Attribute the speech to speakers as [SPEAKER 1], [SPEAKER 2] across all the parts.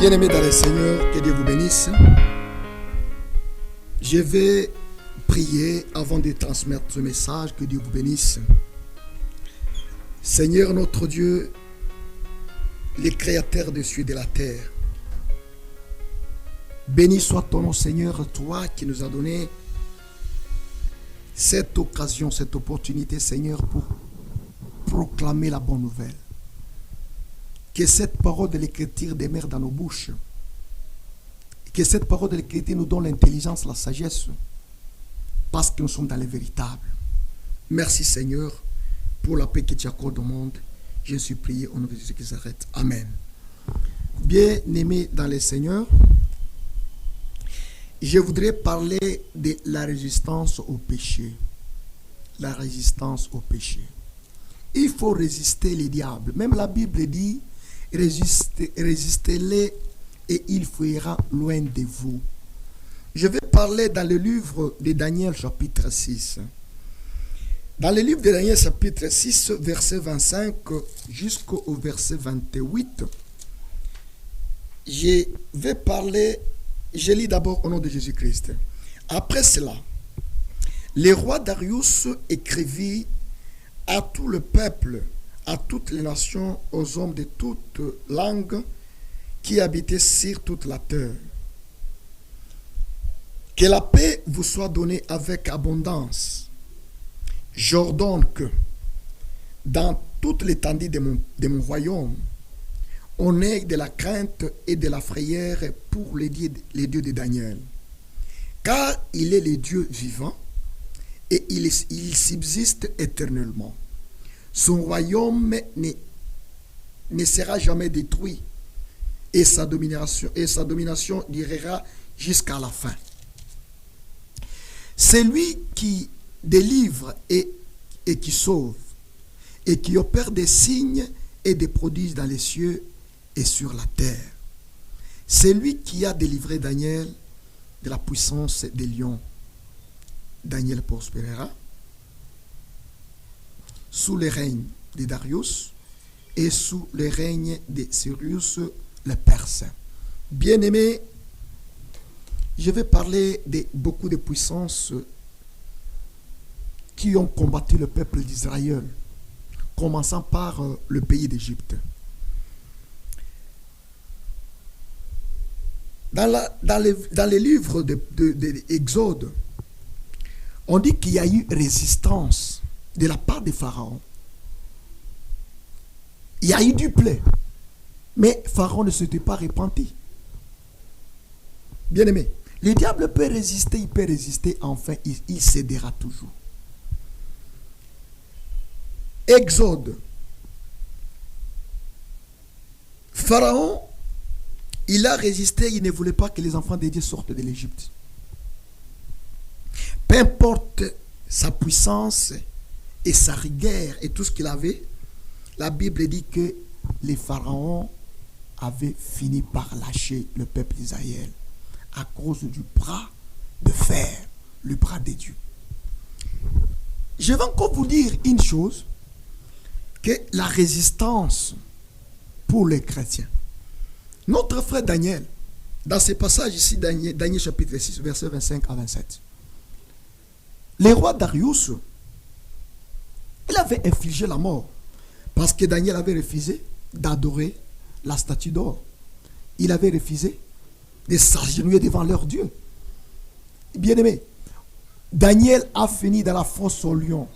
[SPEAKER 1] Bien-aimés dans le Seigneur, que Dieu vous bénisse. Je vais prier avant de transmettre ce message. Que Dieu vous bénisse. Seigneur notre Dieu, le créateur des cieux et de la terre, béni soit ton nom, Seigneur, toi qui nous as donné cette occasion, cette opportunité, Seigneur, pour proclamer la bonne nouvelle. Que cette parole de l'Écriture demeure dans nos bouches. Que cette parole de l'Écriture nous donne l'intelligence, la sagesse, parce que nous sommes dans les véritables. Merci Seigneur pour la paix que tu accordes au monde. Je suis prié au nom de Jésus qui s'arrête. Amen. Bien-aimés dans le Seigneur, je voudrais parler de la résistance au péché. La résistance au péché. Il faut résister les diables. Même la Bible dit, résistez-les et il fuira loin de vous. Je vais parler dans le livre de Daniel chapitre 6. Dans le livre de Daniel chapitre 6, verset 25 jusqu'au verset 28, je vais parler, je lis d'abord au nom de Jésus-Christ. Après cela, le roi Darius écrivit à tout le peuple, à toutes les nations, aux hommes de toutes langues qui habitaient sur toute la terre. Que la paix vous soit donnée avec abondance. J'ordonne que, dans toute l'étendue de mon royaume, on ait de la crainte et de la frayeur pour les dieux de Daniel. Car il est le Dieu vivant et il subsiste éternellement. Son royaume ne sera jamais détruit et sa domination durera jusqu'à la fin. C'est lui qui délivre et qui sauve et qui opère des signes et des prodiges dans les cieux et sur la terre. C'est lui qui a délivré Daniel de la puissance des lions. Daniel prospérera sous le règne de Darius et sous le règne de Cyrus le Perse. Bien-aimés, je vais parler de beaucoup de puissances qui ont combattu le peuple d'Israël, commençant par le pays d'Égypte. Dans les livres d'Exode, on dit qu'il y a eu résistance de la part des pharaons. Il y a eu du plaie. Mais Pharaon ne s'était pas repenti. Bien-aimé, le diable peut résister, il peut résister, enfin, il cédera toujours. Exode. Pharaon, il a résisté, il ne voulait pas que les enfants de Dieu sortent de l'Égypte. Peu importe sa puissance et sa rigueur et tout ce qu'il avait, la Bible dit que les pharaons avaient fini par lâcher le peuple d'Israël à cause du bras de fer, le bras de Dieu. Je vais encore vous dire une chose, que la résistance pour les chrétiens. Notre frère Daniel, dans ce passage ici, Daniel chapitre 6, verset 25 à 27, le roi Darius, il avait infligé la mort parce que Daniel avait refusé d'adorer la statue d'or. Il avait refusé de s'agenouiller devant leur Dieu. Bien-aimé, Daniel a fini dans la fosse au lion.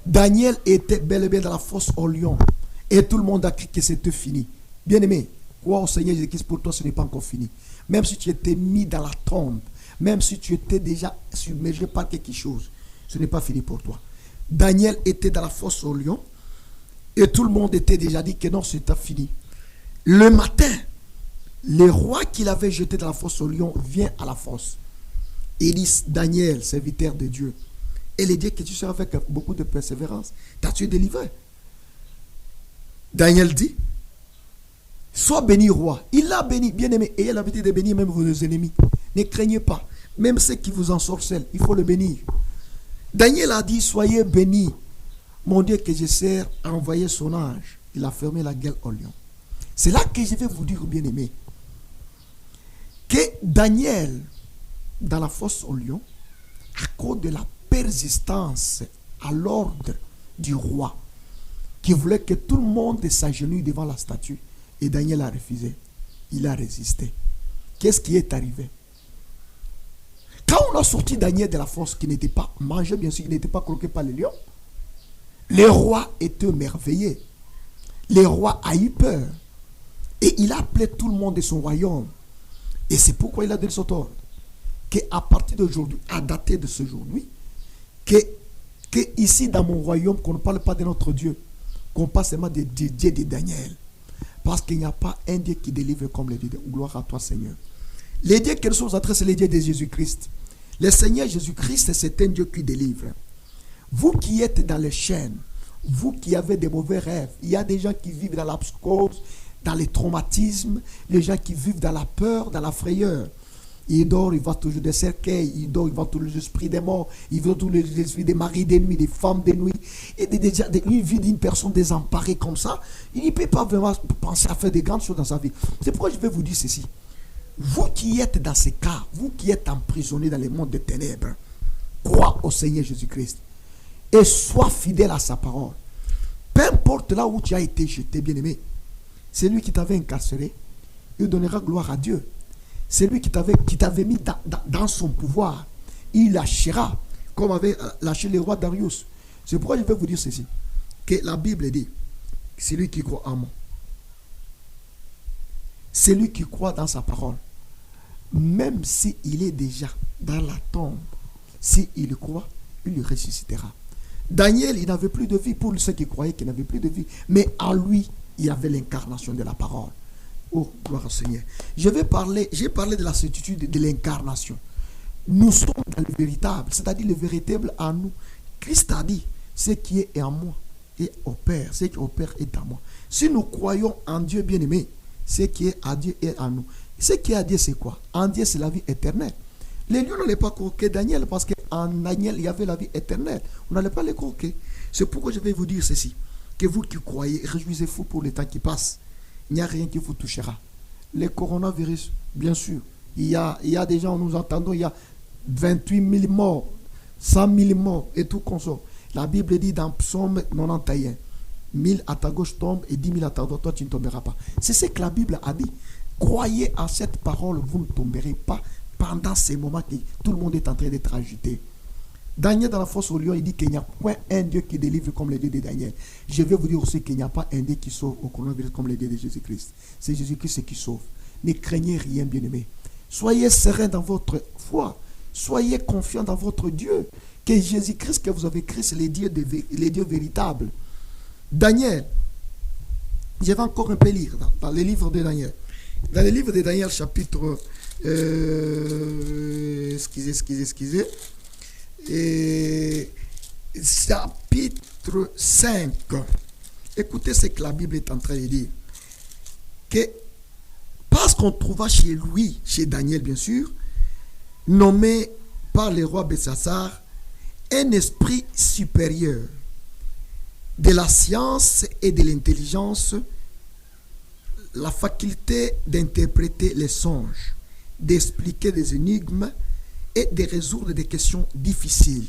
[SPEAKER 1] Daniel était bel et bien dans la fosse au lion. Et tout le monde a crié que c'était fini. Bien-aimé, crois au Seigneur Jésus-Christ, pour toi ce n'est pas encore fini. Même si tu étais mis dans la tombe, même si tu étais déjà submergé par quelque chose, ce n'est pas fini pour toi. Daniel était dans la fosse au lion. Et tout le monde était déjà dit que non, c'était fini. Le matin, le roi qu'il avait jeté dans la fosse au lion vient à la fosse. Il dit, Daniel, serviteur de Dieu, et il dit que tu seras avec beaucoup de persévérance. T'as-tu délivré? Daniel dit, sois béni roi. Il l'a béni, bien aimé, et il a l'habitude de bénir même vos ennemis. Ne craignez pas, même ceux qui vous ensorcellent, il faut le bénir. Daniel a dit, soyez bénis. Mon Dieu que je sers a envoyé son ange. Il a fermé la gueule au lion. C'est là que je vais vous dire, bien-aimé, que Daniel, dans la fosse au lion, à cause de la persistance à l'ordre du roi, qui voulait que tout le monde s'agenouille devant la statue, et Daniel a refusé. Il a résisté. Qu'est-ce qui est arrivé? Quand on a sorti Daniel de la fosse, qui n'était pas mangé, bien sûr, qui n'était pas croqué par les lions, le roi était émerveillé. Le roi a eu peur. Et il a appelé tout le monde de son royaume. Et c'est pourquoi il a donné cet ordre. Qu'à partir d'aujourd'hui, à dater de ce jour-là, que ici dans mon royaume, qu'on ne parle pas de notre Dieu, qu'on parle seulement de Dieu de Daniel. Parce qu'il n'y a pas un Dieu qui délivre comme le Dieu. Gloire à toi, Seigneur. Les dieux que nous sommes entrés, c'est les dieux de Jésus-Christ. Le Seigneur Jésus-Christ, c'est un Dieu qui délivre. Vous qui êtes dans les chaînes, vous qui avez des mauvais rêves, il y a des gens qui vivent dans l'abscose, dans les traumatismes, les gens qui vivent dans la peur, dans la frayeur. Il dort, il voit toujours des cercueils, il dort, il voit tous les esprits des morts, il voit tous les esprits des maris des nuits, des femmes des nuits. Et une vie d'une personne désemparée comme ça, il ne peut pas vraiment penser à faire des grandes choses dans sa vie. C'est pourquoi je vais vous dire ceci. Vous qui êtes dans ces cas, vous qui êtes emprisonnés dans le monde des ténèbres, crois au Seigneur Jésus-Christ et sois fidèle à sa parole. Peu importe là où tu as été jeté, bien-aimé, c'est lui qui t'avait incarcéré, il donnera gloire à Dieu. C'est lui qui t'avait mis dans son pouvoir. Il lâchera, comme avait lâché le roi Darius. C'est pourquoi je vais vous dire ceci. Que la Bible dit, c'est lui qui croit en moi. C'est lui qui croit dans sa parole. Même s'il est déjà dans la tombe, s'il croit, il le ressuscitera. Daniel, il n'avait plus de vie. Pour ceux qui croyaient qu'il n'avait plus de vie. Mais en lui, il y avait l'incarnation de la parole. Oh, gloire au Seigneur. J'ai parlé de la certitude de l'incarnation. Nous sommes dans le véritable, c'est-à-dire le véritable en nous. Christ a dit, ce qui est en moi et au Père, ce qui est au Père est en moi. Si nous croyons en Dieu bien-aimé, ce qui est à Dieu est en nous. Ce qui est à Dieu, c'est quoi? En Dieu, c'est la vie éternelle. Les lions n'allaient pas croquer Daniel parce qu'en Daniel, il y avait la vie éternelle. On n'allait pas les croquer. C'est pourquoi je vais vous dire ceci. Que vous qui croyez, réjouissez-vous pour le temps qui passe. Il n'y a rien qui vous touchera. Les coronavirus, bien sûr. Il y a des gens, nous entendons, il y a 28 000 morts, 100 000 morts et tout comme ça. La Bible dit dans Psaume 91, 1000 à ta gauche tombent et 10 000 à ta droite, toi tu ne tomberas pas. C'est ce que la Bible a dit. Croyez à cette parole, vous ne tomberez pas pendant ces moments que tout le monde est en train d'être agité. Daniel dans la fosse au lion, il dit qu'il n'y a point un Dieu qui délivre comme le Dieu de Daniel. Je vais vous dire aussi qu'il n'y a pas un Dieu qui sauve au coronavirus comme le Dieu de Jésus-Christ. C'est Jésus-Christ qui sauve. Ne craignez rien, bien-aimé. Soyez serein dans votre foi. Soyez confiant dans votre Dieu. Que Jésus-Christ que vous avez créé, c'est les dieux véritables. Daniel, je vais encore un peu lire dans le livre de Daniel. Dans le livre de Daniel, chapitre... excusez. Chapitre 5. Écoutez ce que la Bible est en train de dire. Que parce qu'on trouva chez lui, chez Daniel bien sûr, nommé par le roi Belsassar, un esprit supérieur de la science et de l'intelligence, la faculté d'interpréter les songes, d'expliquer des énigmes et de résoudre des questions difficiles.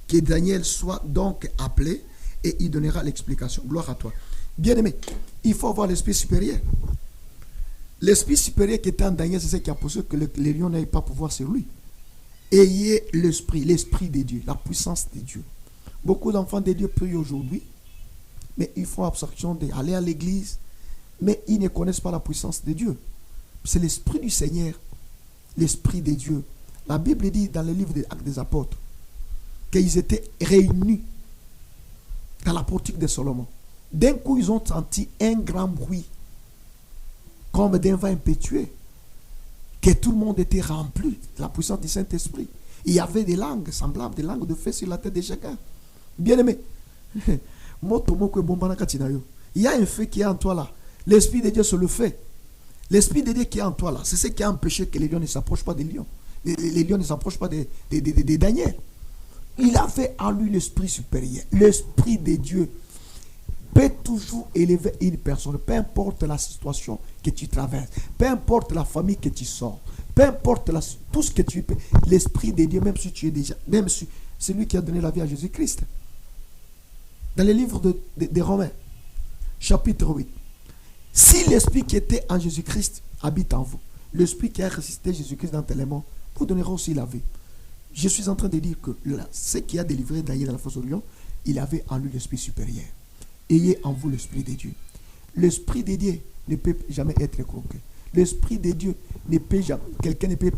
[SPEAKER 1] Que Daniel soit donc appelé et il donnera l'explication. Gloire à toi. Bien-aimé, il faut avoir l'esprit supérieur. L'esprit supérieur qui était en Daniel, c'est ce qui a poussé que les lions n'aient pas pouvoir sur lui. Ayez l'esprit de Dieu, la puissance de Dieu. Beaucoup d'enfants de Dieu prient aujourd'hui, mais ils font abstraction d'aller à l'église, mais ils ne connaissent pas la puissance de Dieu. C'est l'esprit du Seigneur, l'esprit de Dieu. La Bible dit dans le livre des Actes des Apôtres qu'ils étaient réunis dans la portique de Salomon. D'un coup, ils ont senti un grand bruit, comme d'un vent impétueux, que tout le monde était rempli de la puissance du Saint-Esprit. Il y avait des langues semblables, des langues de feu sur la tête de chacun. Bien-aimé, il y a un feu qui est en toi là. L'Esprit de Dieu se le fait. L'Esprit de Dieu qui est en toi là, c'est ce qui a empêché que les lions ne s'approchent pas des lions. Les lions ne s'approchent pas de Daniel. Il avait en lui l'esprit supérieur. L'Esprit de Dieu peut toujours élever une personne, peu importe la situation que tu traverses, peu importe la famille que tu sors, Peu importe tout ce que tu peux, l'Esprit de Dieu, même si tu es déjà, même si c'est lui qui a donné la vie à Jésus-Christ. Dans le livre de Romains, chapitre 8. Si l'Esprit qui était en Jésus-Christ habite en vous, l'Esprit qui a ressuscité Jésus-Christ dans tel monde, vous donnera aussi la vie. Je suis en train de dire que ce qui a délivré Daniel dans la fosse au lion, il avait en lui l'Esprit supérieur. Ayez en vous l'Esprit de Dieu. L'Esprit de Dieu ne peut jamais être croqué. L'Esprit de Dieu ne peut jamais, quelqu'un ne peut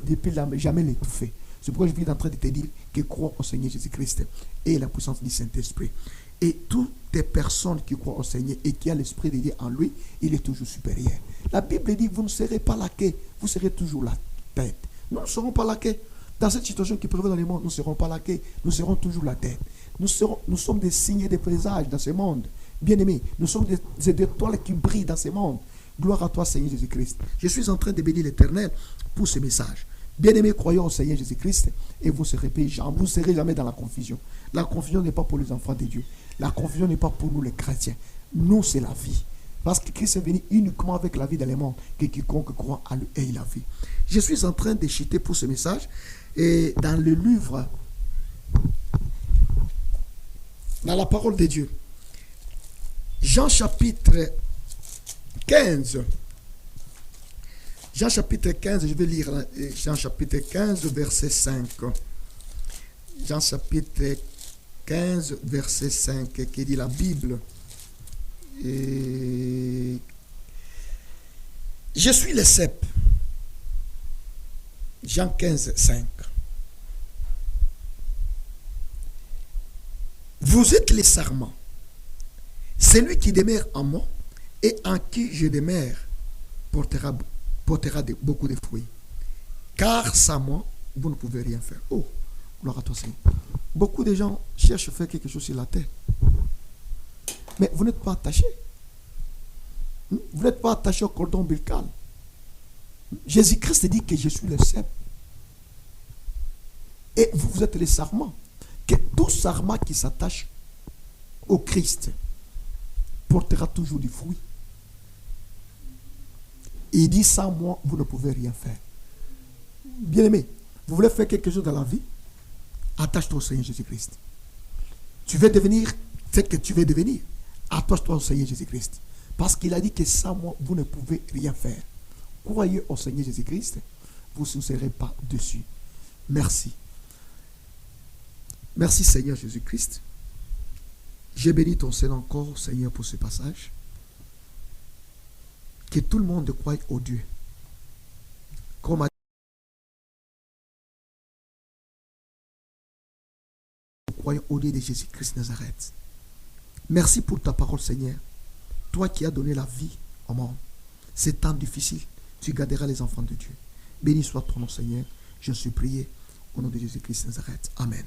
[SPEAKER 1] jamais l'étouffer. C'est pourquoi je suis en train de te dire que crois au Seigneur Jésus-Christ et la puissance du Saint-Esprit. Et toutes les personnes qui croient au Seigneur et qui ont l'Esprit de Dieu en lui, il est toujours supérieur. La Bible dit, vous ne serez pas la queue, vous serez toujours la tête. Nous ne serons pas la queue. Dans cette situation qui prévaut dans le monde, nous ne serons pas la queue, nous serons toujours la tête. Nous sommes des signes et des présages dans ce monde. Bien-aimés, nous sommes des étoiles qui brillent dans ce monde. Gloire à toi, Seigneur Jésus-Christ. Je suis en train de bénir l'Éternel pour ce message. Bien-aimés, croyons au Seigneur Jésus-Christ et vous ne serez jamais dans la confusion. La confusion n'est pas pour les enfants de Dieu. La confusion n'est pas pour nous les chrétiens. Nous, c'est la vie. Parce que Christ est venu uniquement avec la vie dans le monde, que quiconque croit à lui ait la vie. Je suis en train de chuter pour ce message. Et dans le livre, dans la parole de Dieu, Jean chapitre 15. Jean chapitre 15, je vais lire Jean chapitre 15, verset 5. Jean chapitre 15, verset 5, qui dit la Bible. Et je suis le cep. Jean 15, 5. Vous êtes les sarments. Celui qui demeure en moi et en qui je demeure portera beaucoup de fruits. Car sans moi, vous ne pouvez rien faire. Oh, gloire à toi, Seigneur. Beaucoup de gens cherchent à faire quelque chose sur la terre. Mais vous n'êtes pas attaché. Vous n'êtes pas attaché au cordon ombilical. Jésus-Christ dit que je suis le cep. Et vous êtes les sarments. Que tout sarment qui s'attache au Christ portera toujours du fruit. Et il dit, sans moi, vous ne pouvez rien faire. Bien-aimé, vous voulez faire quelque chose dans la vie? Attache-toi au Seigneur Jésus-Christ. Tu veux devenir ce que tu veux devenir. Attache-toi au Seigneur Jésus-Christ. Parce qu'il a dit que sans moi, vous ne pouvez rien faire. Croyez au Seigneur Jésus-Christ, vous ne serez pas dessus. Merci. Merci Seigneur Jésus-Christ. J'ai béni ton Seigneur encore, Seigneur, pour ce passage. Que tout le monde croie au Dieu. Comme croyons au Dieu de Jésus-Christ Nazareth. Merci pour ta parole, Seigneur. Toi qui as donné la vie au monde. C'est temps difficile. Tu garderas les enfants de Dieu. Béni soit ton nom, Seigneur. Je suis prié au nom de Jésus-Christ Nazareth. Amen.